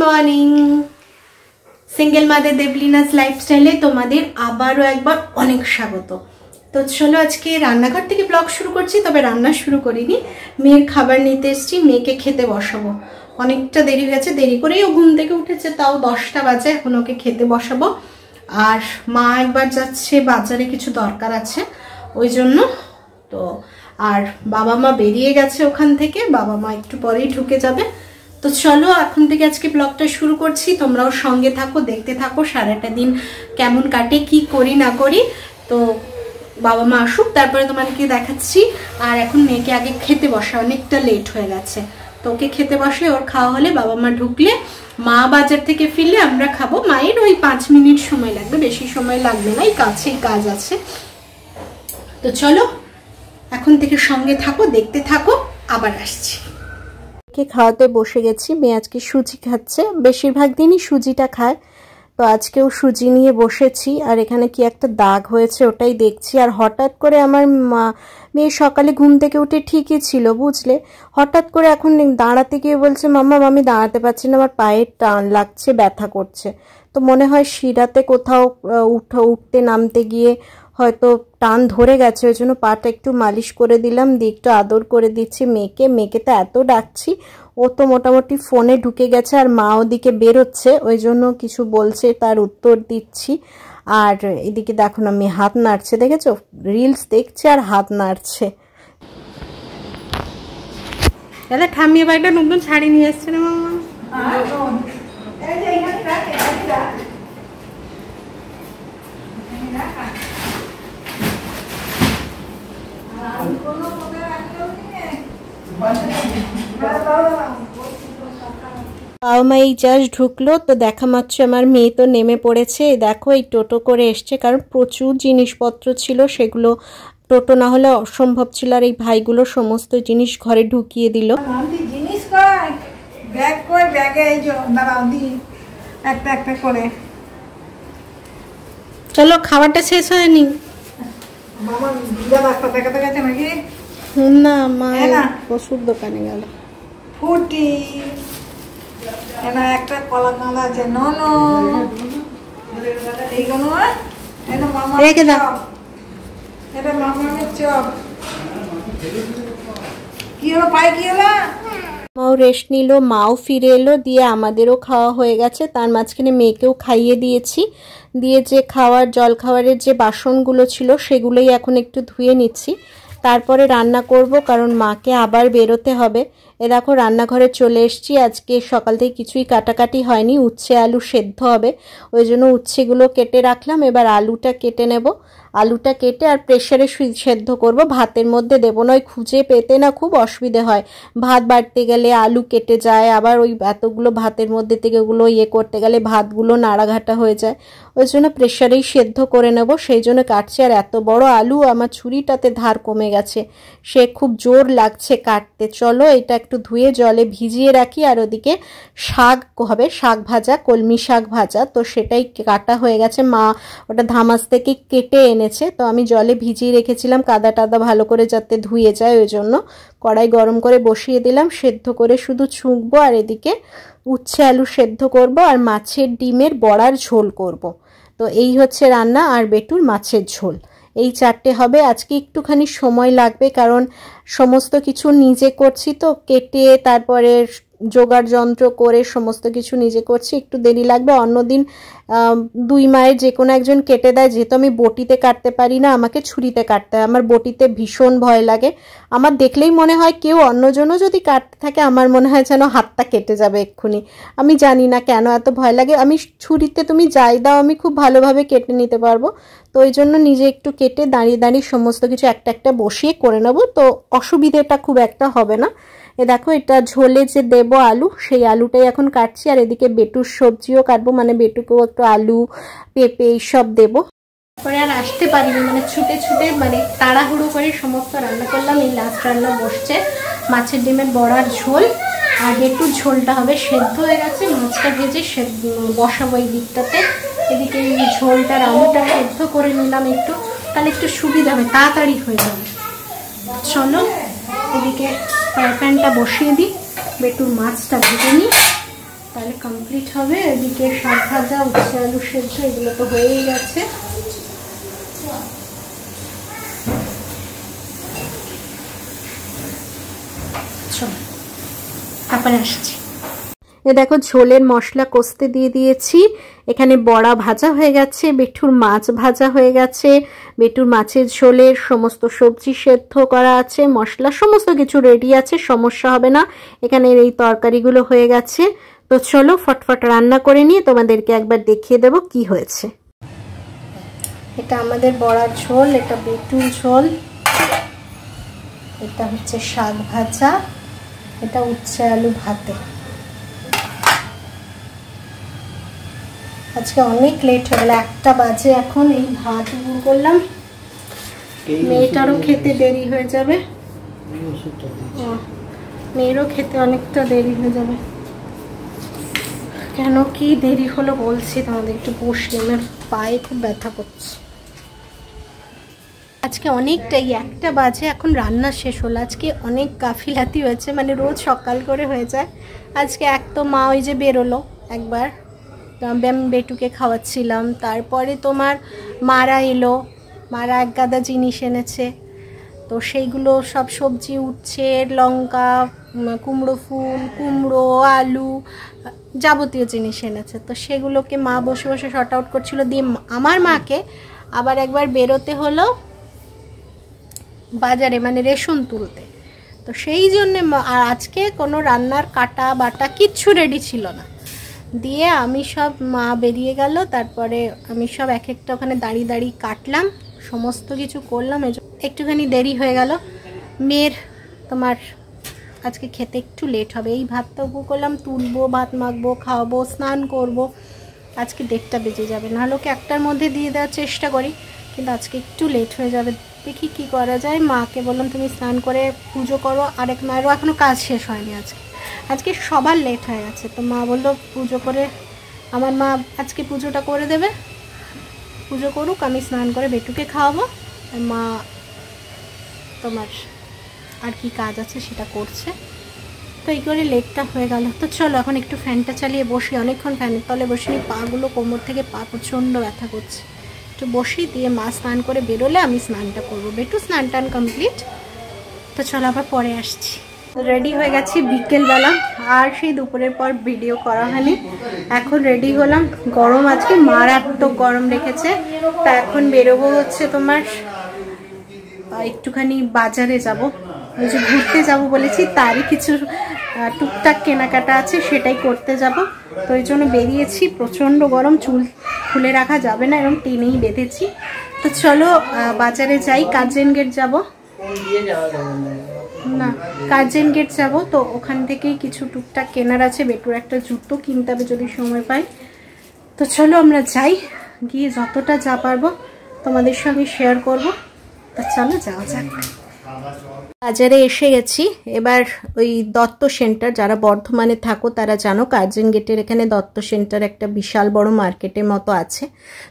Morning. Single মাদের দেবলিনাস লাইফস্টাইলে তোমাদের আবারও একবার অনেক স্বাগত। তো চলো আজকে রান্নাঘর থেকে ব্লগ শুরু করছি, তবে রান্না শুরু করিনি। মেয়ের খাবার নিতে এসেছি, মেয়েকে খেতে বসাবো। অনেকটা দেরি হয়েছে, দেরি করেই ও ঘুম থেকে উঠেছে, তাও 10টা বাজে। এখন ওকে খেতে বসাবো। আর মা একবার যাচ্ছে বাজারে, কিছু দরকার আছে ওই জন্য। তো আর বাবা মা বেরিয়ে গেছে ওখান থেকে, বাবা মা একটু পরেই ঢুকে যাবে। তো চলো এখন থেকে আজকে ব্লগটা শুরু করছি, তোমরাও সঙ্গে থাকো, দেখতে থাকো সারাটা দিন কেমন কাটে, কি করি না করি। তো বাবা মা আসুক, তারপরে তোমাদেরকে দেখাচ্ছি। আর এখন মেয়েকে আগে খেতে বসা, অনেকটা লেট হয়ে গেছে। তো ওকে খেতে বসে, ওর খাওয়া হলে বাবা মা ঢুকলে, মা বাজার থেকে ফিরলে আমরা খাবো। মায়ের ওই 5 মিনিট সময় লাগবে, বেশি সময় লাগবে না, এই কাছেই কাজ আছে। তো চলো এখন থেকে সঙ্গে থাকো, দেখতে থাকো, আবার আসছি। খাওয়াতে বসে গেছি। মেয়ে আজকে সুজি খাচ্ছে, বেশিরভাগ দিনই সুজিটা খায়। তো আজকেও সুজি নিয়ে বসেছি। আর এখানে কি একটা দাগ হয়েছে ওটাই দেখছি। আর হঠাৎ করে আমার মেয়ে সকালে ঘুম থেকে উঠে ঠিকই ছিল বুঝলে, হঠাৎ করে এখন দাঁড়াতে গিয়ে বলছে মাম্মা আমি দাঁড়াতে পারছি না, আমার পায়ে টান লাগছে, ব্যথা করছে। তো মনে হয় শিরাতে কোথাও উঠতে নামতে গিয়ে হয়তো টান ধরে গেছে, ওই জন্য পাটা একটু মালিশ করে দিলাম, দিয়ে একটু আদর করে দিচ্ছি মেয়েকে তো এত ডাকছি, ও তো মোটামুটি ফোনে ঢুকে গেছে। আর মা ওদিকে বেরোচ্ছে, ওই জন্য কিছু বলছে, তার উত্তর দিচ্ছি। আর এদিকে দেখো না, মেয়ে হাত নাড়ছে, দেখেছো, রিলস দেখছে আর হাত নাড়ছে। দাদা ঠাম্মি এবার একটা নতুন শাড়ি নিয়ে এসছে না মামা। বাবা মা এই জাস্ট ঢুকলো, তো দেখা মাত্র আমার মেয়ে তো নেমে পড়েছে। দেখো এই টোটো করে এসছে, কারণ প্রচুর জিনিসপত্র ছিল, সেগুলো টোটো না হলে অসম্ভব ছিল। আর এই ভাইগুলো সমস্ত জিনিস ঘরে ঢুকিয়ে দিল। চলো খাবারটা শেষ হয়নি না, মা ওষুধ দোকানে গেল। ফুটি একটা কলা কাঁদা আছে, ননো এইগুলো রেখে দাও। এটা মামার চপ। কি হলো পায়ে, কি হলো? মাও রেস্ট নিল, মাও ফিরে এলো, দিয়ে আমাদেরও খাওয়া হয়ে গেছে। তার মাঝখানে মেয়েকেও খাইয়ে দিয়েছি। দিয়ে যে জল খাবারের যে বাসনগুলো ছিল সেগুলোই এখন একটু ধুয়ে নিচ্ছি, তারপরে রান্না করব, কারণ মাকে আবার বেরোতে হবে। এ দেখো রান্নাঘরে চলে এসেছি। আজকে সকাল থেকে কিছুই কাটাকাটি হয়নি, উচ্ছে আলু সেদ্ধ হবে, ওই জন্য উচ্ছেগুলো কেটে রাখলাম। এবার আলুটা কেটে নেব, আলুটা কেটে আর প্রেসারে সেদ্ধ করব, ভাতের মধ্যে দেবো না। ওই খুঁজে পেতে না খুব অসুবিধে হয়, ভাত বাড়তে গেলে আলু কেটে যায়, আবার ওই এতগুলো ভাতের মধ্যে থেকে ওগুলো করতে গেলে ভাতগুলো নাড়াঘাটা হয়ে যায়, ওই জন্য প্রেসারেই সেদ্ধ করে নেব, সেই জন্য কাটছি। আর এত বড় আলু, আমার ছুরিটাতে ধার কমে গেছে, সে খুব জোর লাগছে কাটতে। চলো এটা একটু ধুয়ে জলে ভিজিয়ে রাখি। আর ওদিকে শাক হবে, শাক ভাজা, কলমি শাক ভাজা, তো সেটাই কাটা হয়ে গেছে, মা ওটা ধামাস থেকে কেটে এনেছে। তো আমি জলে ভিজিয়ে রেখেছিলাম কাদা টাদা ভালো করে যাতে ধুয়ে যায়, ওই জন্য কড়াই গরম করে বসিয়ে দিলাম, সেদ্ধ করে শুধু ছুঁকবো। আর এদিকে উচ্ছে আলু সেদ্ধ করব, আর মাছের ডিমের বড়ার ঝোল করব। তো এই হচ্ছে রান্না, আর বেটুর মাছের ঝোল, এই 4টে হবে। আজকে একটুখানি সময় লাগবে, কারণ সমস্ত কিছু নিজে করছি, তো কেটে তারপরে জোগাড় যন্ত্র করে সমস্ত কিছু নিজে করছি, একটু দেরি লাগবে। অন্যদিন 2 মায়ের যে কোনো একজন কেটে দেয়, যেহেতু আমি বটিতে কাটতে পারি না, আমাকে ছুরিতে কাটতে হয়। আমার বটিতে ভীষণ ভয় লাগে, আমার দেখলেই মনে হয় কেউ অন্যজনও যদি কাটতে থাকে, আমার মনে হয় যেন হাতটা কেটে যাবে এক্ষুনি। আমি জানি না কেন এত ভয় লাগে। আমি ছুরিতে তুমি যাই দাও, আমি খুব ভালোভাবে কেটে নিতে পারবো। তো ওই জন্য নিজে একটু কেটে দাঁড়িয়ে দাঁড়িয়ে সমস্ত কিছু একটা একটা বসিয়ে করে নেবো, তো অসুবিধেটা খুব একটা হবে না। এ দেখো এটা ঝোলে যে দেবো আলু, সেই আলুটাই এখন কাটছি। আর এদিকে বেটুর সবজিও কাটবো, মানে বেটুকেও একটু আলু পেঁপে এইসব দেবো। তারপরে আর আসতে পারিনি, মানে ছুটে ছুটে মানে তাড়াহুড়ো করে সমস্ত রান্না করলাম। এই লাস্ট রান্না বসছে মাছের ডিমের বড়ার ঝোল, আর বেটুর ঝোলটা হবে সেদ্ধ হয়ে গেছে, মাছটা ভেজে বসাবো এই দিকটাতে। এদিকে এই ঝোলটার আলুটা সেদ্ধ করে নিলাম একটু, তাহলে একটু সুবিধা হবে, তাড়াতাড়ি হয়ে যাবে। চলো এদিকে ফ্রাই প্যানটা বসিয়ে দিই, বেটুর মাছটা ভেজে নিই। তাহলে কমপ্লিট হবে। এদিকে শাক ভাজা, উচ্ছে আলু সেদ্ধ এগুলো তো হয়েই গেছে। তারপরে আসছি। এ দেখো ঝোলের মশলা কষতে দিয়ে দিয়েছি। এখানে বড়া ভাজা হয়ে গেছে, বেটুর মাছ ভাজা হয়ে গেছে, বেটুর মাছের ঝোলের সমস্ত সবজি সেদ্ধ করা আছে, মশলা সমস্ত কিছু রেডি আছে, সমস্যা হবে না। এখানে এই তরকারিগুলো হয়ে গেছে। তো চলো ফটফট রান্না করে নিয়ে তোমাদেরকে একবার দেখিয়ে দেব কি হয়েছে। এটা আমাদের বড়ার ঝোল, এটা বেটুর ঝোল, এটা হচ্ছে শাক ভাজা, এটা উচ্ছে আলু ভাতে। আজকে অনেক লেট হয়ে গেল, 1টা বাজে এখন। এই ভাত গুঁড়ো করলাম, মেয়েটারও খেতে দেরি হয়ে যাবে, মেয়েরও খেতে অনেকটা দেরি হয়ে যাবে। কেন কি দেরি হলো বলছি তোমাদের, একটু বসে, আমার পায়ে খুব ব্যথা করছে। আজকে অনেকটাই 1টা বাজে এখন রান্না শেষ হলো। আজকে অনেক গাফিলাতি হয়েছে, মানে রোজ সকাল করে হয়ে যায়। আজকে এক তো মা ওই যে বেরোলো একবার, বেটুকে খাওয়াচ্ছিলাম, তারপরে তোমার মারা এলো, মারা এক গাদা জিনিস এনেছে, তো সেইগুলো সব সবজি, উচ্ছে, লঙ্কা, কুমড়ো ফুল, কুমড়ো, আলু, যাবতীয় জিনিস এনেছে। তো সেগুলোকে মা বসে বসে শর্ট আউট করছিল। দিয়ে আমার মাকে আবার একবার বেরোতে হলো বাজারে, মানে রেশন তুলতে। তো সেই জন্যে আর আজকে কোনো রান্নার কাটা বাটা কিচ্ছু রেডি ছিল না। দিয়ে আমি সব, মা বেরিয়ে গেল, তারপরে আমি সব এক একটা ওখানে দাঁড়িয়ে দাঁড়িয়ে কাটলাম, সমস্ত কিছু করলাম। একটুখানি দেরি হয়ে গেল। মেয়ের তোমার আজকে খেতে একটু লেট হবে। এই ভাতটা উপর করলাম, তুলবো, ভাত মাখবো, খাওয়াবো, স্নান করব, আজকে 1:30টা বেজে যাবে। নাহলে ওকে 1টার মধ্যে দিয়ে দেওয়ার চেষ্টা করি, কিন্তু আজকে একটু লেট হয়ে যাবে। দেখি কি করা যায়। মাকে বললাম তুমি স্নান করে পুজো করো, আরেক মায়েরও এখনও কাজ শেষ হয়নি। আজকে সবার লেট হয়ে গেছে। তো মা বললো পুজো করে, আমার মা আজকে পুজোটা করে দেবে, পুজো করুক, আমি স্নান করে বেটুকে খাওয়াবো, আর মা তোমার আর কি কাজ আছে সেটা করছে। তো এই করে লেটটা হয়ে গেল। তো চলো এখন একটু ফ্যানটা চালিয়ে বসি, অনেকক্ষণ ফ্যানের তলে বসিনি, পাগুলো কোমর থেকে পা প্রচণ্ড ব্যথা করছে। একটু বসি, দিয়ে মা স্নান করে বেরোলে আমি স্নানটা করবো। বেটু স্নান টান কমপ্লিট। তো চলো আবার পরে আসছি। রেডি হয়ে গেছি বিকেলবেলা, আর সেই দুপুরের পর ভিডিও করা হয়নি। এখন রেডি হলাম। গরম আজকে মারাত্মক গরম রেখেছে। তা এখন বেরোবো হচ্ছে তোমার একটুখানি বাজারে যাব, ওই যে ঘুরতে যাব বলেছি, তারই কিছু টুকটাক কেনাকাটা আছে, সেটাই করতে যাব। তো এই জন্য বেরিয়েছি। প্রচণ্ড গরম, চুল খুলে রাখা যাবে না, এরকম টেনেই বেঁধেছি। তো চলো বাজারে যাই, কার্জন গেট যাব না, কার্জন গেট যাব। তো ওখান থেকেই কিছু টুকটাক কেনার আছে, বেটুর একটা জুতো কিনতে হবে যদি সময় পাই। তো চলো আমরা যাই, গিয়ে যতটা যা পারবো তোমাদের সঙ্গে শেয়ার করব। তো চলো যাওয়া যাক। বাজারে এসে গেছি। এবার ওই দত্ত সেন্টার, যারা বর্ধমানে থাকো তারা জানো, কার্জন গেটের এখানে দত্ত সেন্টার একটা বিশাল বড় মার্কেটের মতো আছে।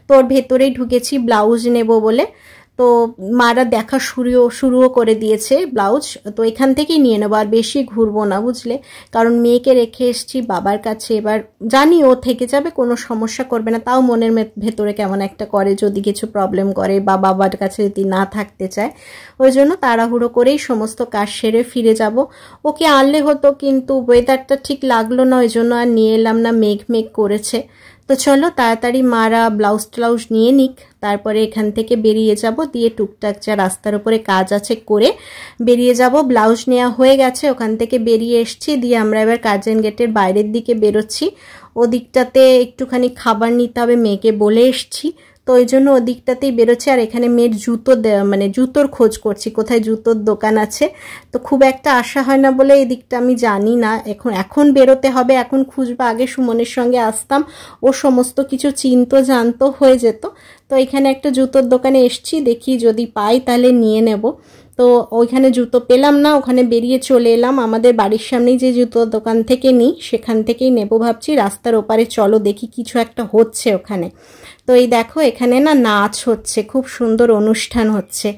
তো ওর ভেতরেই ঢুকেছি ব্লাউজ নেব বলে। তো মারা দেখা শুরুও করে দিয়েছে ব্লাউজ। তো এখান থেকেই নিয়ে নেবো, আর বেশি ঘুরবো না বুঝলে, কারণ মেয়েকে রেখে এসছি বাবার কাছে। এবার জানি ও থেকে যাবে, কোনো সমস্যা করবে না, তাও মনের ভেতরে কেমন একটা করে যদি কিছু প্রবলেম করে বা বাবার কাছে যদি না থাকতে চায়। ওই জন্য তাড়াহুড়ো করেই সমস্ত কাজ সেরে ফিরে যাব। ওকে আনলে হতো, কিন্তু ওয়েদারটা ঠিক লাগলো না, ওই জন্য আর নিয়ে এলাম না, মেঘ মেঘ করেছে। তো চলো তাড়াতাড়ি মারা ব্লাউজ ট্লাউজ নিয়ে নিক, তারপরে এখান থেকে বেরিয়ে যাব। দিয়ে টুকটাক যা রাস্তার উপরে কাজ আছে করে বেরিয়ে যাব। ব্লাউজ নেওয়া হয়ে গেছে, ওখান থেকে বেরিয়ে এসছি। দিয়ে আমরা এবার কার্জন গেটের বাইরের দিকে বেরোচ্ছি। ওদিকটাতে একটুখানি খাবার নিতে হবে, মেয়েকে বলে এসছি, তো ওই জন্য ওদিকটাতেই বেরোচ্ছি। আর এখানে মেয়ের জুতো, মানে জুতোর খোঁজ করছি, কোথায় জুতোর দোকান আছে। তো খুব একটা আশা হয় না বলে এদিকটা আমি জানি না, এখন বেরোতে হবে, এখন খুঁজবো। আগে সুমনের সঙ্গে আসতাম, ও সমস্ত কিছু চিনতো জানতো, হয়ে যেত। তো এখানে একটা জুতোর দোকানে এসছি, দেখি যদি পাই তাহলে নিয়ে নেব। তো ওইখানে জুতো পেলাম না, ওখানে বেরিয়ে চলে এলাম আমাদের বাড়ির সামনেই যে জুতোর দোকান থেকে নিই সেখান থেকেই নেব ভাবছি। রাস্তার ওপারে চলো দেখি কিছু একটা হচ্ছে ওখানে। তো এই দেখো এখানে না নাচ হচ্ছে, খুব সুন্দর অনুষ্ঠান হচ্ছে,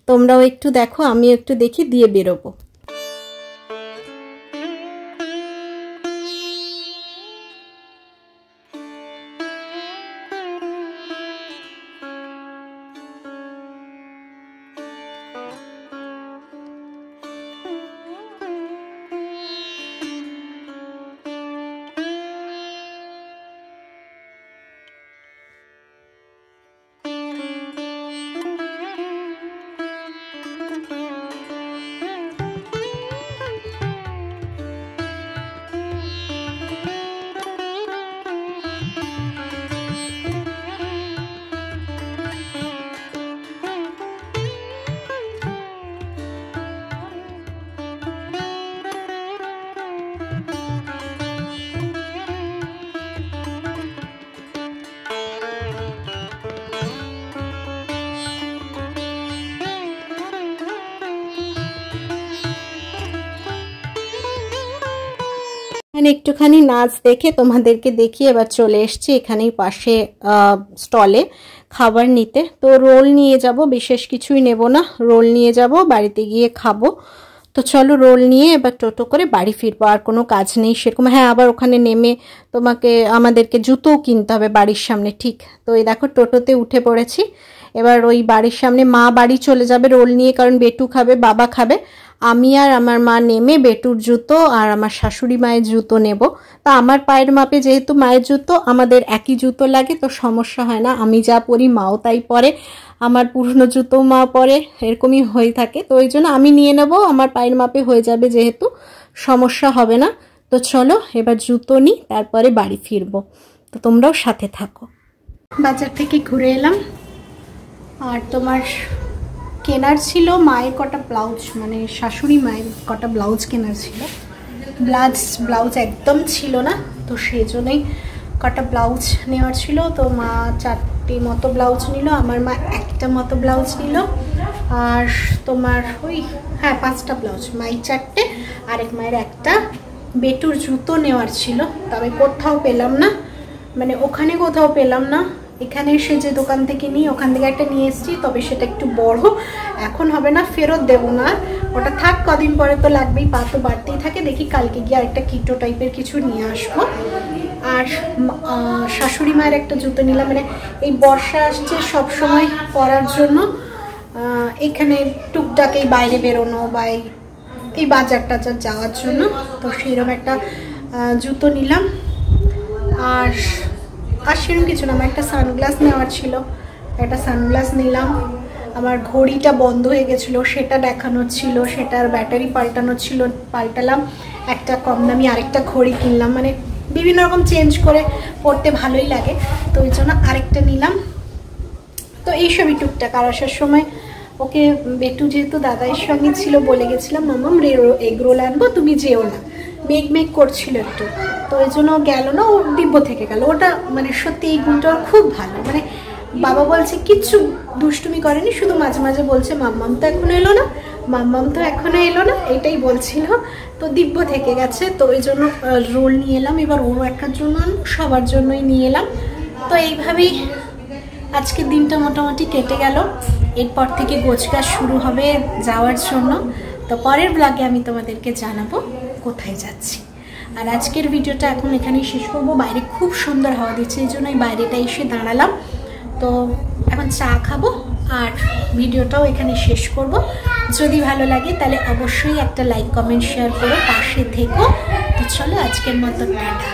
তোমরাও একটু দেখো, আমিও একটু দেখি, দিয়ে বেরোবো। এখানে একটুখানি নাচ দেখে তোমাদেরকে দেখিয়ে এবার চলে এসেছি এখানেই পাশে স্টলে খাবার নিতে। তো রোল নিয়ে যাব, বিশেষ কিছুই নেব না, রোল নিয়ে যাব, বাড়িতে গিয়ে খাবো। তো চলো রোল নিয়ে এবার টোটো করে বাড়ি ফিরবো, আর কোনো কাজ নেই সেরকম। হ্যাঁ, আবার ওখানে নেমে আমাদেরকে জুতোও কিনতে হবে বাড়ির সামনে, ঠিক। তো এই দেখো টোটোতে উঠে পড়েছি। এবার ওই বাড়ির সামনে মা বাড়ি চলে যাবে রোল নিয়ে, কারণ বেটু খাবে, বাবা খাবে। আমি আর আমার মা নেমে বেটুর জুতো আর আমার শাশুড়ি মায়ের জুতো নেব। তা আমার পায়ের মাপে যেহেতু মায়ের জুতো, আমাদের একই জুতো লাগে, তো সমস্যা হয় না। আমি যা পরি মাও তাই পরে, আমার পুরনো জুতো মা পরে, এরকমই হয়ে থাকে। তো ওই জন্য আমি নিয়ে নেব, আমার পায়ের মাপে হয়ে যাবে যেহেতু, সমস্যা হবে না। তো চলো এবার জুতো নিই, তারপরে বাড়ি ফিরবো। তো তোমরাও সাথে থাকো। বাজার থেকে ঘুরে এলাম, আর তোমার কেনার ছিল মায়ের কটা ব্লাউজ, মানে শাশুড়ি মায়ের কটা ব্লাউজ কেনার ছিল। ব্লাউজ একদম ছিল না, তো সেই জন্যই কটা ব্লাউজ নেওয়ার ছিল। তো মা 4টে মতো ব্লাউজ নিল, আমার মা একটা মতো ব্লাউজ নিল, আর তোমার ওই 5টা ব্লাউজ, মায়ের 4টে, আরেক মায়ের একটা। বেটুর জুতো নেওয়ার ছিল, তবে কোথাও পেলাম না, মানে ওখানে কোথাও পেলাম না। এখানে এসে যে দোকান থেকে নিই ওখান থেকে একটা নিয়ে এসেছি, তবে সেটা একটু বড়, এখন হবে না, ফেরত দেবো না, ওটা থাক, কদিন পরে তো লাগবেই, পা তো বাড়তেই থাকে। দেখি কালকে গিয়ে আরেকটা কিটো টাইপের কিছু নিয়ে আসবো। আর শাশুড়ি মায়ের একটা জুতো নিলাম, মানে এই বর্ষা আসছে সব সময় পরার জন্য, এখানে টুকটাক এই বাইরে বেরোনো বা এই বাজার টাজার যাওয়ার জন্য, তো সেরকম একটা জুতো নিলাম। আর সেরকম কিছু না, আমার একটা সানগ্লাস নেওয়ার ছিল, একটা সানগ্লাস নিলাম। আমার ঘড়িটা বন্ধ হয়ে গেছিলো, সেটা দেখানোর ছিল, সেটার ব্যাটারি পাল্টানোর ছিল, পাল্টালাম। একটা কম দামি আরেকটা ঘড়ি কিনলাম, মানে বিভিন্ন রকম চেঞ্জ করে পড়তে ভালোই লাগে, তো ওই জন্য আরেকটা নিলাম। তো এইসবই টুকটাক। আর আসার সময় ওকে, বেটু যেহেতু দাদাইয়ের সঙ্গে ছিল, বলে গেছিলাম মাম্মাম এগরোল আনবো, তুমি যেও না, মেঘ করছিল একটু, তো ওই জন্য গেল না, ও দিব্য থেকে গেল। ওটা মানে সত্যি এই গুণটা খুব ভালো, মানে বাবা বলছে কিচ্ছু দুষ্টুমি করেনি, শুধু মাঝে মাঝে বলছে মাম্মাম তো এখনো এলো না, মাম্মাম তো এখনো এলো না, এটাই বলছিল। তো দিব্য থেকে গেছে, তো ওই জন্য রোল নিয়ে এলাম। এবার ওরও একটার জন্য আনবো, সবার জন্যই নিয়ে এলাম। তো এইভাবেই আজকের দিনটা মোটামুটি কেটে গেল। এরপর থেকে গোছগাছ শুরু হবে যাওয়ার জন্য। তো পরের ব্লগে আমি তোমাদেরকে জানাবো কোথায় যাচ্ছি। আর আজকের ভিডিওটা এখন এখানেই শেষ করবো। বাইরে খুব সুন্দর হাওয়া দিচ্ছে, এই জন্য এই বাইরেটা এসে দাঁড়ালাম। তো এখন চা খাবো আর ভিডিওটাও এখানে শেষ করব। যদি ভালো লাগে তাহলে অবশ্যই একটা লাইক, কমেন্ট, শেয়ার করে পাশে থেকো। তো চলো আজকের মতো টাটা।